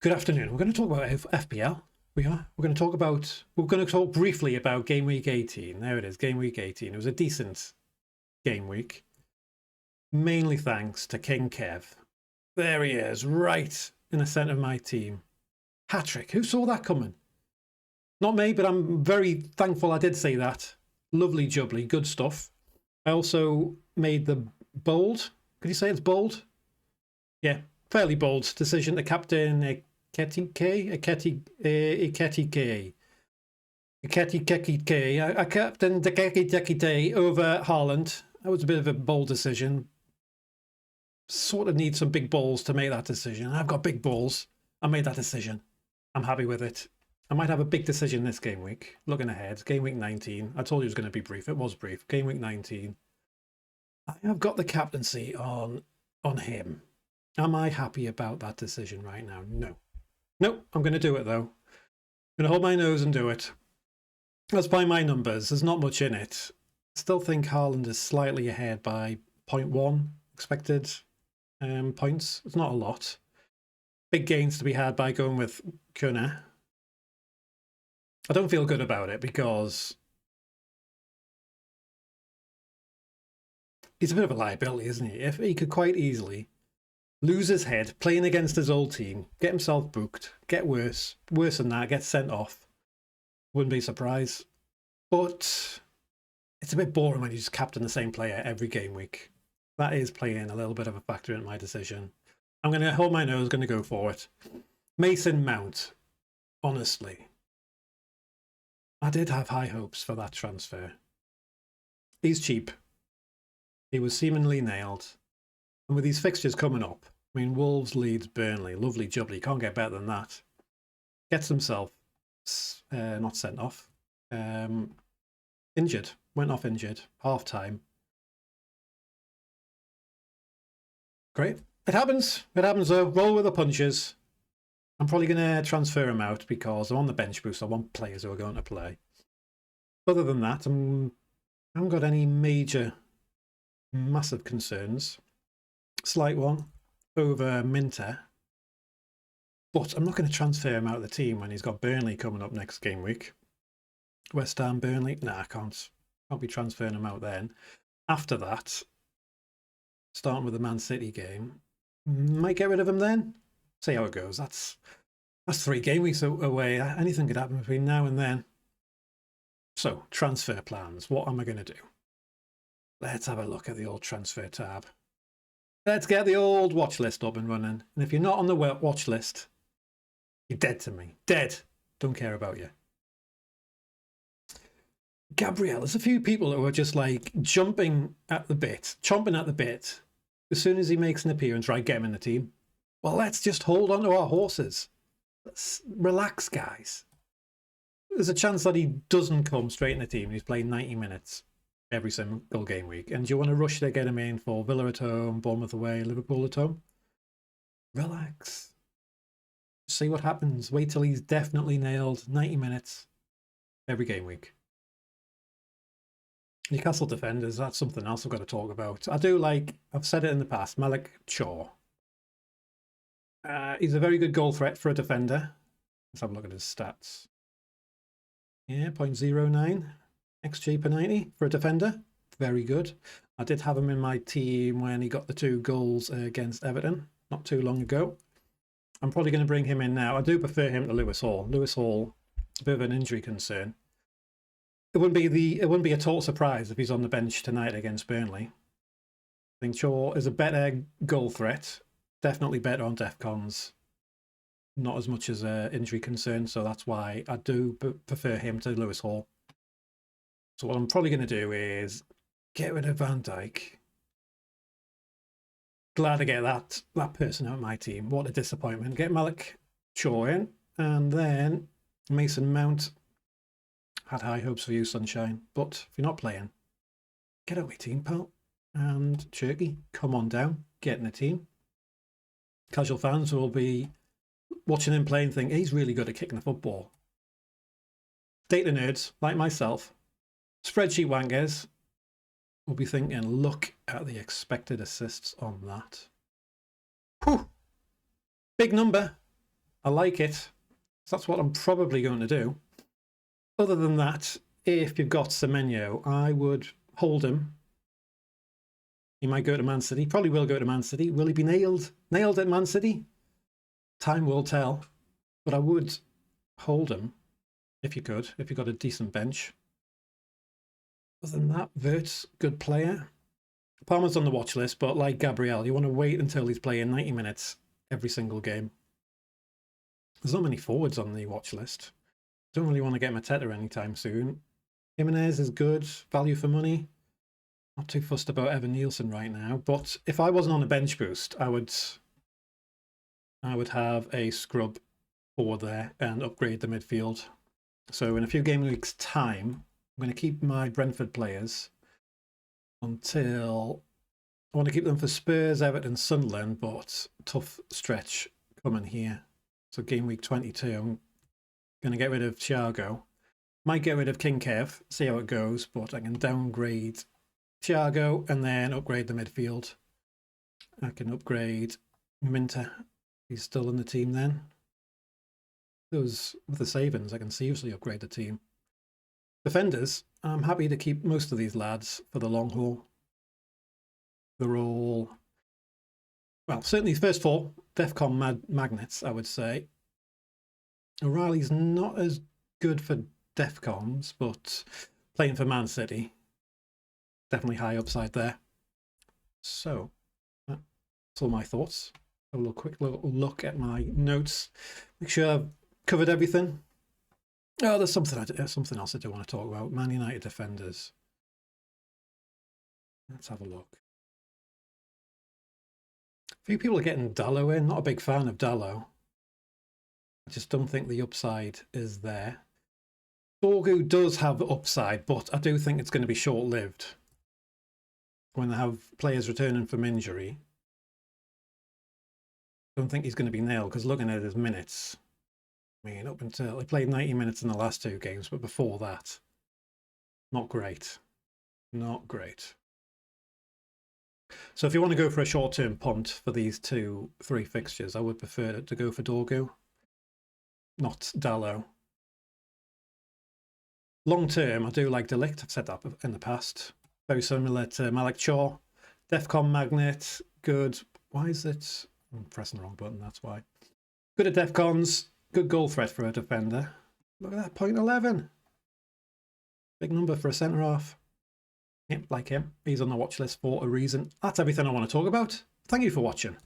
Good afternoon. We're going to talk about FPL. We're going to talk briefly about game week 18. There it is, game week 18. It was a decent game week. Mainly thanks to King Kev. There he is, right in the centre of my team. Hat-trick. Who saw that coming? Not me, but I'm very thankful I did see that. Lovely jubbly, good stuff. I also made the bold. Could you say it's bold? Yeah, fairly bold decision to captain Ketty K. I captained the Keki over Haaland. That was a bit of a bold decision. Sort of need some big balls to make that decision. I've got big balls. I made that decision. I'm happy with it. I might have a big decision this game week. Looking ahead, game week 19. I told you it was going to be brief. It was brief. Game week 19. I have got the captaincy on him. Am I happy about that decision right now? No. Nope, I'm going to do it though. I'm going to hold my nose and do it. That's by my numbers. There's not much in it. I still think Haaland is slightly ahead by 0.1 expected points. It's not a lot. Big gains to be had by going with Kuna. I don't feel good about it because he's a bit of a liability, isn't he? If he could quite easily lose his head playing against his old team, get himself booked, get worse than that, get sent off, wouldn't be surprised. But it's a bit boring when you just captain the same player every game week. That is playing a little bit of a factor in my decision. I'm going to hold my nose, going to go for it. Mason Mount, honestly, I did have high hopes for that transfer. He's cheap. He was seemingly nailed. And with these fixtures coming up, I mean, Wolves, Leeds, Burnley, lovely jubbly, can't get better than that. Gets himself not sent off. Injured. Went off injured. Half time. Great. It happens. It happens though. Roll with the punches. I'm probably going to transfer him out because I'm on the bench boost. I want players who are going to play. Other than that, I haven't got any massive concerns. Slight one over Minter. But I'm not going to transfer him out of the team when he's got Burnley coming up next game week. West Ham, Burnley. Nah, I can't be transferring him out then. After that, starting with the Man City game, might get rid of him then. See how it goes. That's 3 game weeks away. Anything could happen between now and then. So, transfer plans. What am I going to do? Let's have a look at the old transfer tab. Let's get the old watch list up and running. And if you're not on the watch list, you're dead to me. Dead. Don't care about you. Gabriel, there's a few people who are just like chomping at the bit. As soon as he makes an appearance, right, get him in the team. Well, let's just hold on to our horses. Let's relax, guys. There's a chance that he doesn't come straight in the team. He's playing 90 minutes every single game week. And do you want to rush to get him in for Villa at home, Bournemouth away, Liverpool at home? Relax. See what happens. Wait till he's definitely nailed 90 minutes every game week. Newcastle defenders, that's something else I've got to talk about. I do like, I've said it in the past, Malik Shaw. He's a very good goal threat for a defender. Let's have a look at his stats. Yeah, 0.09 XG per 90 for a defender. Very good. I did have him in my team when he got the 2 goals against Everton not too long ago. I'm probably going to bring him in now. I do prefer him to Lewis Hall. Lewis Hall, a bit of an injury concern. It wouldn't be a total surprise if he's on the bench tonight against Burnley. I think Shaw is a better goal threat. Definitely better on DEFCONs. Not as much as injury concern, so that's why I do prefer him to Lewis Hall. So what I'm probably going to do is get rid of Van Dijk. Glad to get that person out of my team. What a disappointment. Get Malik Shaw in, and then Mason Mount. Had high hopes for you, Sunshine, but if you're not playing, get out of my team, pal. And Cherky, come on down, get in the team. Casual fans will be watching him play and think he's really good at kicking the football. Data nerds like myself, spreadsheet wankers, will be thinking, look at the expected assists on that. Whew. Big number. I like it. So that's what I'm probably going to do. Other than that, if you've got Semenyo, I would hold him. He might go to Man City. Probably will go to Man City. Will he be nailed at Man City? Time will tell. But I would hold him if you could, if you've got a decent bench. Other than that, Wirtz, good player. Palmer's on the watch list, but like Gabriel, you want to wait until he's playing 90 minutes every single game. There's not many forwards on the watch list. Don't really want to get Mateta anytime soon. Jimenez is good, value for money. Not too fussed about Evan Nielsen right now, but if I wasn't on a bench boost, I would have a scrub forward there and upgrade the midfield. So in a few game weeks' time, I'm going to keep my Brentford players until I want to keep them for Spurs, Everton, Sunderland, but tough stretch coming here. So game week 22, I'm going to get rid of Thiago. Might get rid of King Kev, see how it goes, but I can downgrade Thiago and then upgrade the midfield. I can upgrade Minter. He's still in the team then. Those with the savings, I can seriously upgrade the team. Defenders, I'm happy to keep most of these lads for the long haul. They're all, well, certainly first of all, DEFCON magnets, I would say. O'Reilly's not as good for DEFCONs, but playing for Man City, definitely high upside there. So, that's all my thoughts. Have a quick look at my notes. Make sure I've covered everything. Oh, there's something else I do want to talk about. Man United defenders. Let's have a look. A few people are getting Dallo in. Not a big fan of Dallo. I just don't think the upside is there. Dorgu does have upside, but I do think it's going to be short-lived. When they have players returning from injury, I don't think he's going to be nailed, because looking at his minutes, I mean, up until he played 90 minutes in the last two games, but before that, not great. Not great. So if you want to go for a short-term punt for these 3 fixtures, I would prefer to go for Dorgu, not Dallo. Long-term, I do like Delict. I've said that in the past. Very similar to Malik Chaw. DEFCON Magnet, good. Why is it? I'm pressing the wrong button, that's why. Good at DEFCONs. Good goal threat for a defender. Look at that, 0.11. Big number for a centre-half. Yep, like him. He's on the watch list for a reason. That's everything I want to talk about. Thank you for watching.